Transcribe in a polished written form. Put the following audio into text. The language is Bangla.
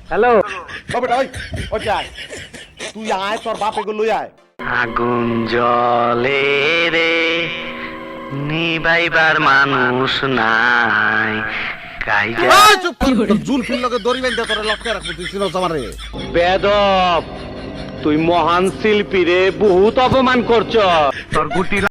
হ্যালো তুই আয়, তোর বাপ এগুলো লই আয়। আগুন জলে রে নিবাইবার মানুষ নাই জুলফির লগে দড়ি বেঁধে তোরে লটকে রাখবো, তুই চিনস আমারে? বেদব তুই মহান শিল্পী রে, বহুত অপমান করছ। তোর গুটি